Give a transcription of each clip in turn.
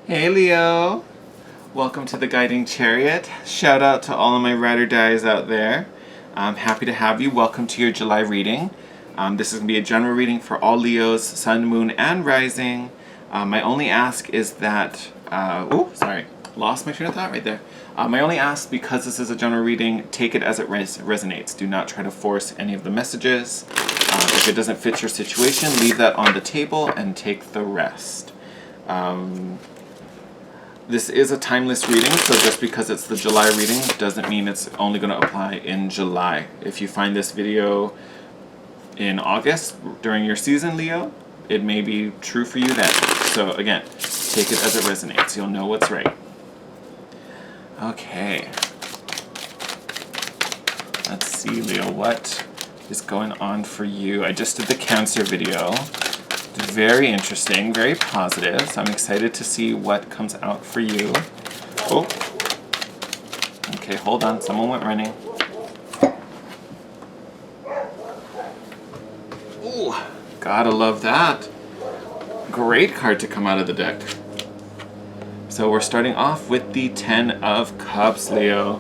Hey Leo, welcome to the Guiding Chariot. Shout out to all of my ride or dies out there. I'm happy to have you. Welcome to your July reading. This is going to be a general reading for all Leos, Sun, Moon, and Rising. My only ask is that, lost my train of thought right there. My only ask, because this is a general reading, take it as it resonates. Do not try to force any of the messages. If it doesn't fit your situation, leave that on the table and take the rest. This is a timeless reading, so just because it's the July reading doesn't mean it's only going to apply in July. If you find this video in August during your season, Leo, it may be true for you then. So again, take it as it resonates. You'll know what's right. Okay. Let's see, Leo, what is going on for you? I just did the Cancer video. Very interesting, very positive. So I'm excited to see what comes out for you. Oh. Okay, hold on. Someone went running. Ooh, gotta love that. Great card to come out of the deck. So we're starting off with the 10 of Cups, Leo.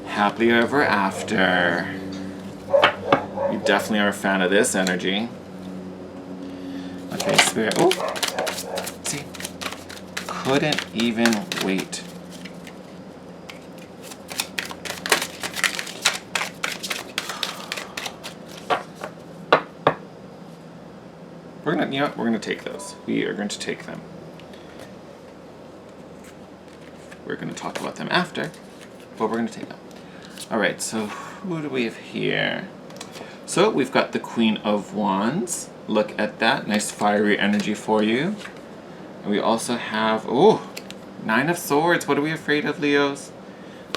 Happily ever after. You definitely are a fan of this energy. Okay, Spirit. Oh, see, couldn't even wait. We're gonna take those. We are going to take them. We're gonna talk about them after, but we're gonna take them. All right. So who do we have here? So we've got the Queen of Wands. Look at that. Nice fiery energy for you. And we also have, Nine of Swords. What are we afraid of, Leos?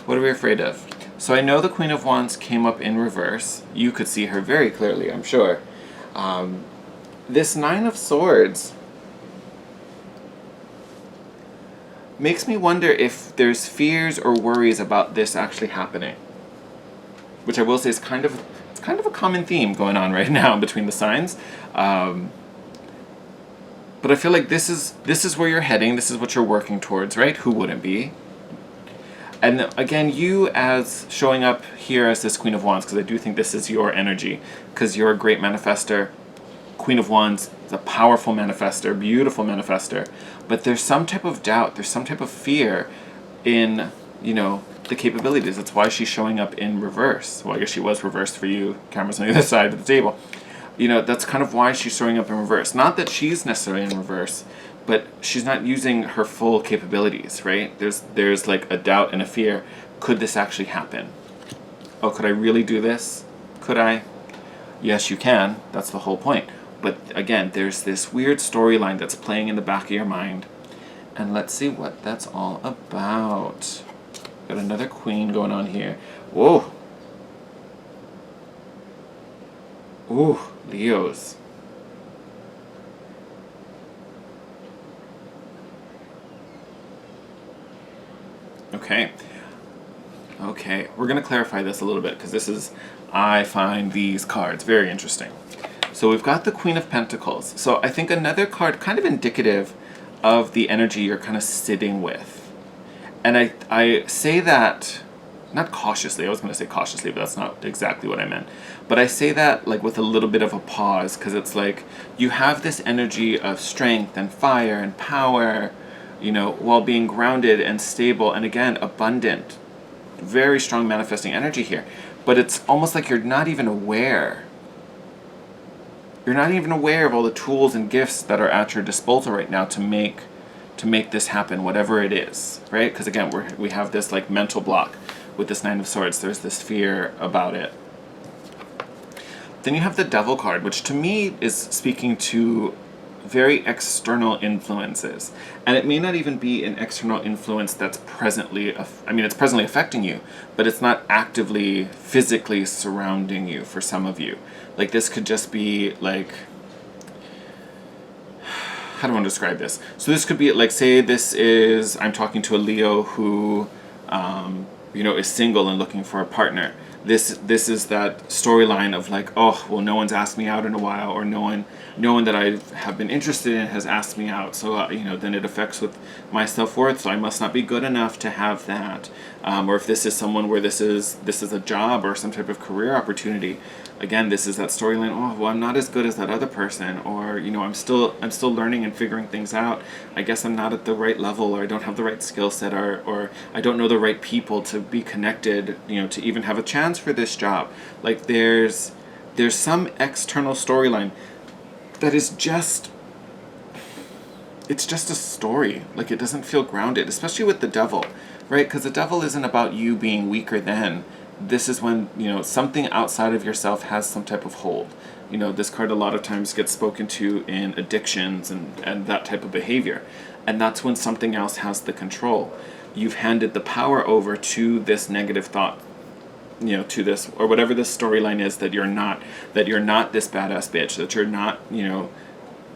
What are we afraid of? So I know the Queen of Wands came up in reverse. You could see her very clearly, I'm sure. This Nine of Swords makes me wonder if there's fears or worries about this actually happening. Which I will say is kind of a common theme going on right now between the signs. But I feel like this is where you're heading. This is what you're working towards, right? Who wouldn't be? And again, you as showing up here as this Queen of Wands, because I do think this is your energy, because you're a great manifester. Queen of Wands is a powerful manifester, beautiful manifester. But there's some type of doubt, there's some type of fear in, the capabilities. That's why she's showing up in reverse. Well, I guess she was reversed for you. Camera's on the other side of the table. That's kind of why she's showing up in reverse. Not that she's necessarily in reverse, but she's not using her full capabilities, right? There's like a doubt and a fear. Could this actually happen? Oh, could I really do this? Could I? Yes, you can. That's the whole point. But again, there's this weird storyline that's playing in the back of your mind. And let's see what that's all about. Got another queen going on here. Whoa. Ooh, Leos. Okay. Okay, we're going to clarify this a little bit because I find these cards very interesting. So we've got the Queen of Pentacles. So I think another card kind of indicative of the energy you're kind of sitting with. And I say that, not cautiously, I was going to say cautiously, but that's not exactly what I meant. But I say that like with a little bit of a pause, because it's like you have this energy of strength and fire and power, while being grounded and stable and again, abundant. Very strong manifesting energy here. But it's almost like you're not even aware. You're not even aware of all the tools and gifts that are at your disposal right now to make this happen, whatever it is, right? Because again, we have this like mental block with this Nine of Swords. There's this fear about it. Then you have the Devil card, which to me is speaking to very external influences. And it may not even be an external influence that's presently, it's presently affecting you, but it's not actively, physically surrounding you for some of you. Like this could just be like, how do I want to describe this? So this could be like, say I'm talking to a Leo who, is single and looking for a partner. This is that storyline of like, oh, well, no one's asked me out in a while, or no one that I have been interested in has asked me out. So then it affects with my self-worth. So I must not be good enough to have that. Or if this is someone where this is a job or some type of career opportunity, again, this is that storyline. Oh, well, I'm not as good as that other person, or I'm still learning and figuring things out. I guess I'm not at the right level, or I don't have the right skill set, or I don't know the right people to be connected, to even have a chance for this job. Like there's some external storyline that is just, it's just a story. Like it doesn't feel grounded, especially with the devil, right? Because the devil isn't about you being weaker than. This is when, something outside of yourself has some type of hold. This card a lot of times gets spoken to in addictions and that type of behavior. And that's when something else has the control. You've handed the power over to this negative thought, to this, or whatever this storyline is, that you're not this badass bitch, that you're not,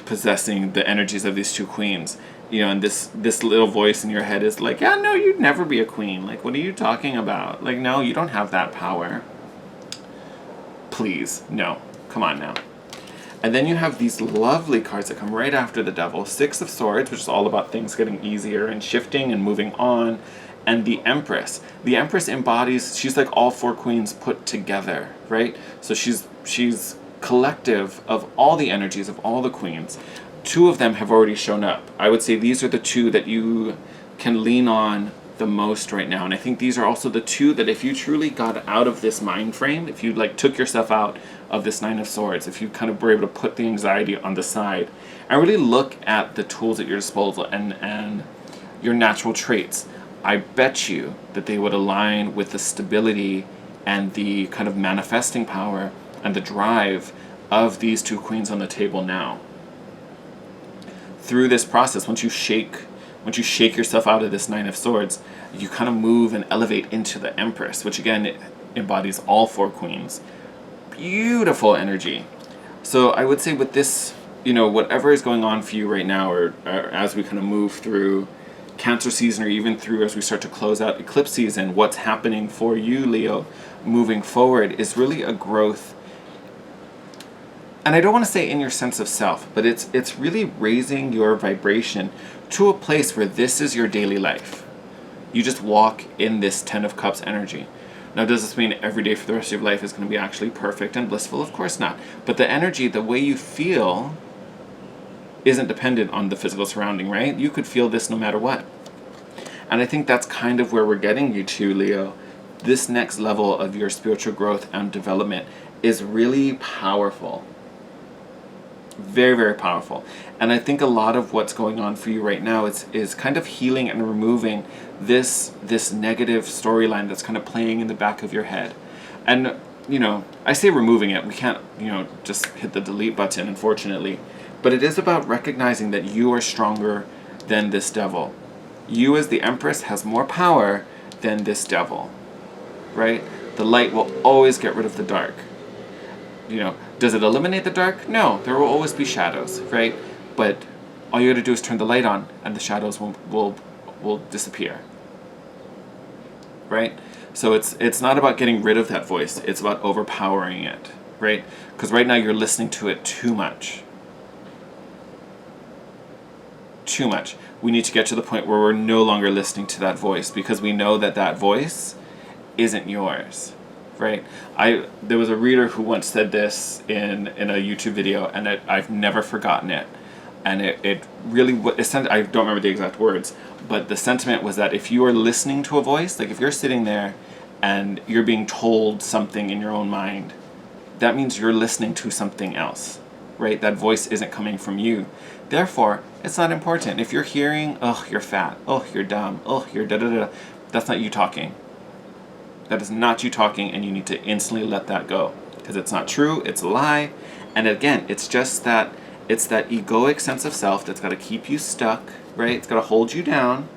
possessing the energies of these two queens. And this little voice in your head is like, yeah, no, you'd never be a queen. Like, what are you talking about? Like, no, you don't have that power. Please, no. Come on now. And then you have these lovely cards that come right after the devil. Six of Swords, which is all about things getting easier and shifting and moving on. And the Empress. The Empress embodies, she's like all four queens put together, right? So she's collective of all the energies of all the queens. Two of them have already shown up. I would say these are the two that you can lean on the most right now. And I think these are also the two that if you truly got out of this mind frame, if you like took yourself out of this Nine of Swords, if you kind of were able to put the anxiety on the side and really look at the tools at your disposal and your natural traits, I bet you that they would align with the stability and the kind of manifesting power and the drive of these two queens on the table now. Through this process, once you shake yourself out of this Nine of Swords, you kind of move and elevate into the Empress, which again embodies all four queens. Beautiful energy. So I would say with this, whatever is going on for you right now, or as we kind of move through Cancer season, or even through as we start to close out eclipse season, what's happening for you, Leo, moving forward is really a growth. And I don't want to say in your sense of self, but it's really raising your vibration to a place where this is your daily life. You just walk in this Ten of Cups energy. Now, does this mean every day for the rest of your life is going to be actually perfect and blissful? Of course not. But the energy, the way you feel, isn't dependent on the physical surrounding, right? You could feel this no matter what. And I think that's kind of where we're getting you to, Leo. This next level of your spiritual growth and development is really powerful. Very, very powerful. And I think a lot of what's going on for you right now is kind of healing and removing this negative storyline that's kind of playing in the back of your head. And, I say removing it. We can't, just hit the delete button, unfortunately. But it is about recognizing that you are stronger than this devil. You as the Empress has more power than this devil, right? The light will always get rid of the dark. Does it eliminate the dark? No, there will always be shadows, right? But all you got to do is turn the light on and the shadows will disappear, right? So it's not about getting rid of that voice. It's about overpowering it, right? Because right now you're listening to it too much. Too much. We need to get to the point where we're no longer listening to that voice, because we know that voice isn't yours. Right? There was a reader who once said this in a YouTube video, and I've never forgotten it. And it really, I don't remember the exact words, but the sentiment was that if you are listening to a voice, like if you're sitting there and you're being told something in your own mind, that means you're listening to something else, right? That voice isn't coming from you. Therefore, it's not important. If you're hearing, oh, you're fat, oh, you're dumb, oh, you're da-da-da, that's not you talking. That is not you talking, and you need to instantly let that go, because it's not true, it's a lie. And again, it's just that, it's that egoic sense of self that's got to keep you stuck, right? It's got to hold you down.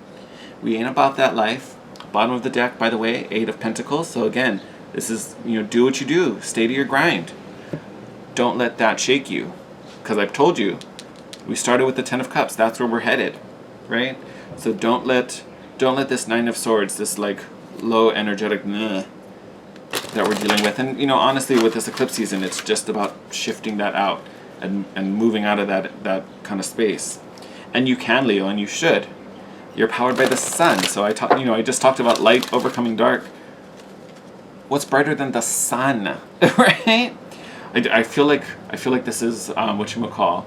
We ain't about that life. Bottom of the deck, by the way, Eight of Pentacles. So again, this is, do what you do. Stay to your grind. Don't let that shake you, because I've told you, we started with the Ten of Cups. That's where we're headed, right? So don't let this Nine of Swords, this like low energetic, that we're dealing with. And, honestly, with this eclipse season, it's just about shifting that out and moving out of that kind of space. And you can, Leo, and you should. You're powered by the sun. So I just talked about light overcoming dark. What's brighter than the sun, right? I feel like this is whatchamacall,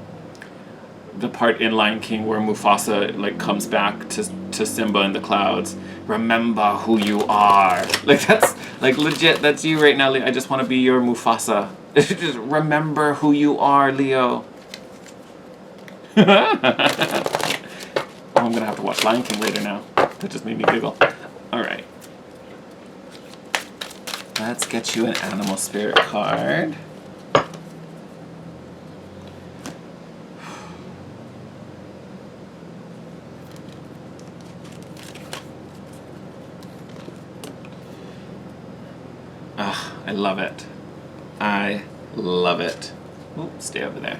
the part in Lion King where Mufasa comes back to Simba in the clouds. Remember who you are. That's legit. That's you right now, Leo. I just want to be your Mufasa. Just remember who you are, Leo. I'm gonna have to watch Lion King later now. That just made me giggle. All right. Let's get you an animal spirit card. I love it. I love it. Ooh, stay over there.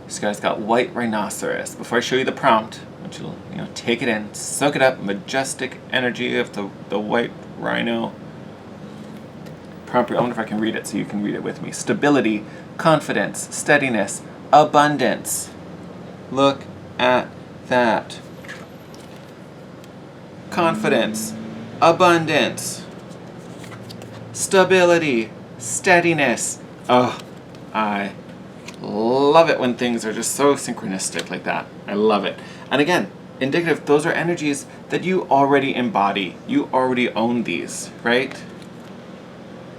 This guy's got white rhinoceros. Before I show you the prompt, I want you to take it in, soak it up. Majestic energy of the white rhino. Prompt. I wonder if I can read it so you can read it with me. Stability, confidence, steadiness, abundance. Look at that. Confidence, abundance, stability, steadiness. Oh, I love it when things are just so synchronistic like that. I love it. And again, indicative, those are energies that you already embody. You already own these, right?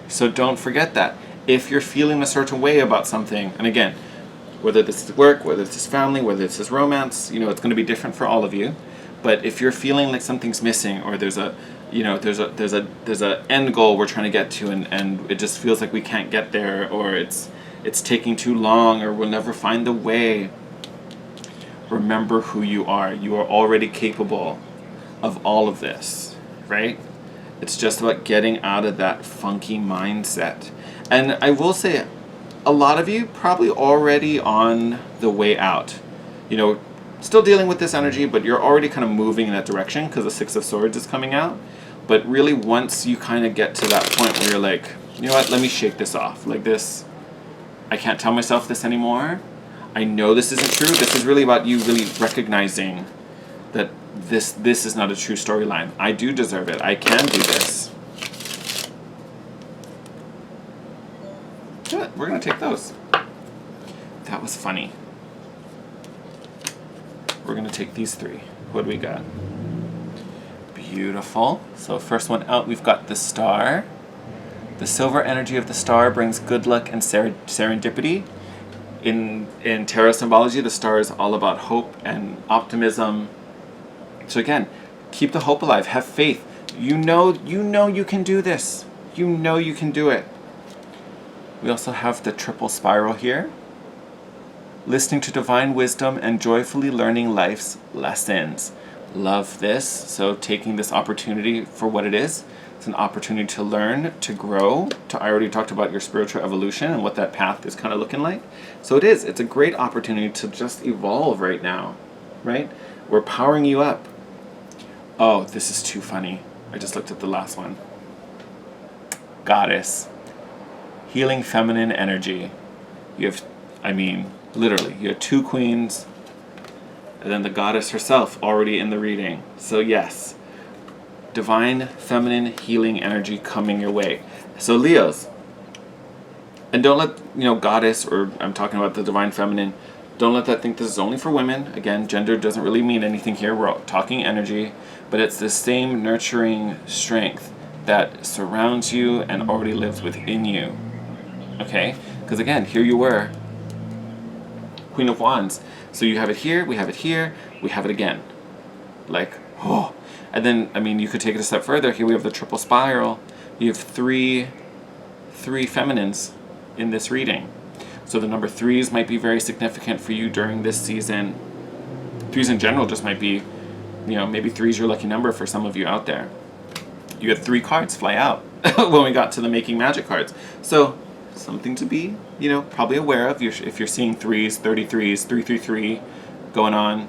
So don't forget that. If you're feeling a certain way about something, and again, whether this is work, whether this is family, whether this is romance, it's going to be different for all of you. But if you're feeling like something's missing, or there's a end goal we're trying to get to, and it just feels like we can't get there, or it's taking too long, or we'll never find the way, remember who you are. You are already capable of all of this, right? It's just about getting out of that funky mindset. And I will say, a lot of you probably already on the way out. Still dealing with this energy, but you're already kind of moving in that direction because the Six of Swords is coming out. But really, once you kind of get to that point where you're like, you know what, let me shake this off. Like this, I can't tell myself this anymore. I know this isn't true. This is really about you really recognizing that this is not a true storyline. I do deserve it. I can do this. Good. We're going to take those. That was funny. We're going to take these three. What do we got? Beautiful. So first one out, we've got the star. The silver energy of the star brings good luck and serendipity. In tarot symbology, the star is all about hope and optimism. So again, keep the hope alive. Have faith. You know you can do this. You know you can do it. We also have the triple spiral here. Listening to divine wisdom and joyfully learning life's lessons. Love this. So taking this opportunity for what it is. It's an opportunity to learn, to grow. I already talked about your spiritual evolution and what that path is kind of looking like. So it is. It's a great opportunity to just evolve right now, right? We're powering you up. Oh, this is too funny. I just looked at the last one. Goddess. Healing feminine energy. You have, literally, you have two queens, and then the goddess herself already in the reading. So yes, divine feminine healing energy coming your way. So Leos, and don't let, goddess, or I'm talking about the divine feminine, don't let that think this is only for women. Again, gender doesn't really mean anything here. We're talking energy, but it's the same nurturing strength that surrounds you and already lives within you. Okay? Because again, here you were, Queen of Wands. So you have it here, we have it here, we have it again. And then, you could take it a step further. Here we have the triple spiral. You have three feminines in this reading. So the number 3s might be very significant for you during this season. 3s in general just might be, maybe 3's your lucky number for some of you out there. You had 3 cards fly out when we got to the Making Magic cards. So something to be, probably aware of. If you're seeing 3s, 33s, 333 going on,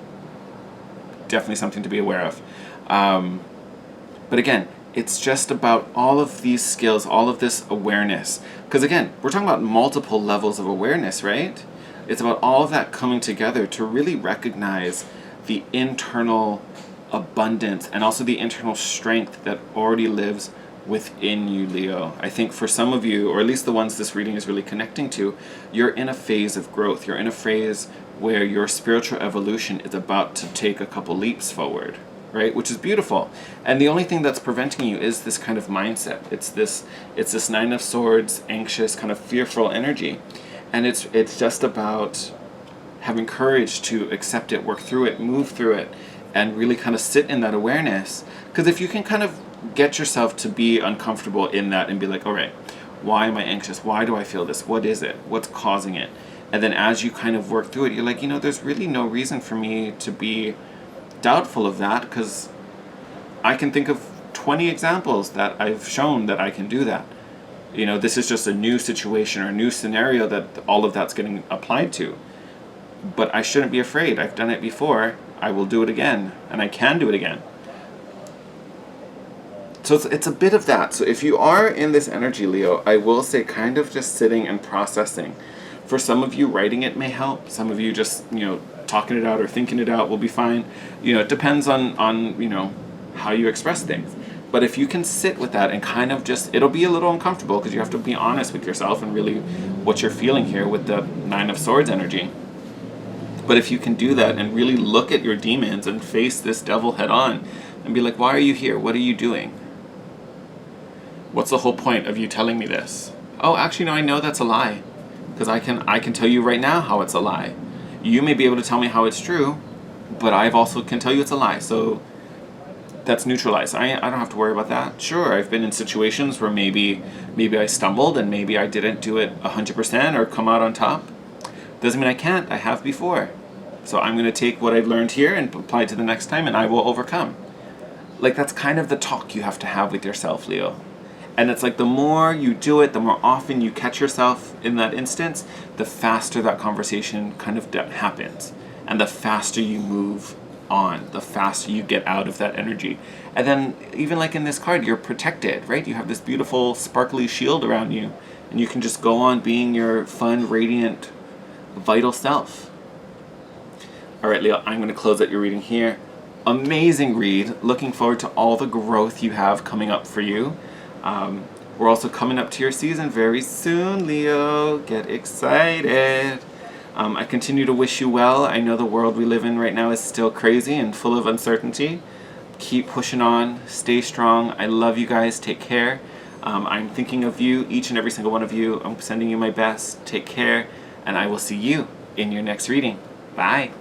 definitely something to be aware of. But again, it's just about all of these skills, all of this awareness. Because again, we're talking about multiple levels of awareness, right? It's about all of that coming together to really recognize the internal abundance and also the internal strength that already lives within you, Leo. I think for some of you, or at least the ones this reading is really connecting to, you're in a phase of growth. You're in a phase where your spiritual evolution is about to take a couple leaps forward, right? Which is beautiful. And the only thing that's preventing you is this kind of mindset. It's this Nine of Swords, anxious, kind of fearful energy. And it's just about having courage to accept it, work through it, move through it, and really kind of sit in that awareness. Because if you can kind of get yourself to be uncomfortable in that and be like, all right, why am I anxious? Why do I feel this? What is it? What's causing it? And then as you kind of work through it, you're like, there's really no reason for me to be doubtful of that, because I can think of 20 examples that I've shown that I can do that. This is just a new situation or a new scenario that all of that's getting applied to. But I shouldn't be afraid. I've done it before. I will do it again, and I can do it again. So it's a bit of that. So if you are in this energy, Leo, I will say kind of just sitting and processing. For some of you, writing it may help. Some of you just, talking it out or thinking it out will be fine. It depends on how you express things. But if you can sit with that and kind of just, it'll be a little uncomfortable because you have to be honest with yourself and really what you're feeling here with the Nine of Swords energy. But if you can do that and really look at your demons and face this devil head on and be like, why are you here? What are you doing? What's the whole point of you telling me this? Oh, actually, no, I know that's a lie. Because I can tell you right now how it's a lie. You may be able to tell me how it's true, but I've also can tell you it's a lie. So that's neutralized. I don't have to worry about that. Sure, I've been in situations where maybe I stumbled and maybe I didn't do it 100% or come out on top. Doesn't mean I can't. I have before. So I'm going to take what I've learned here and apply it to the next time, and I will overcome. Like, that's kind of the talk you have to have with yourself, Leo. And it's like the more you do it, the more often you catch yourself in that instance, the faster that conversation kind of happens. And the faster you move on, the faster you get out of that energy. And then even like in this card, you're protected, right? You have this beautiful sparkly shield around you, and you can just go on being your fun, radiant, vital self. All right, Leo, I'm going to close out your reading here. Amazing read. Looking forward to all the growth you have coming up for you. We're also coming up to your season very soon, Leo. Get excited. I continue to wish you well. I know the world we live in right now is still crazy and full of uncertainty. Keep pushing on. Stay strong. I love you guys. Take care. I'm thinking of you, each and every single one of you. I'm sending you my best. Take care. And I will see you in your next reading. Bye.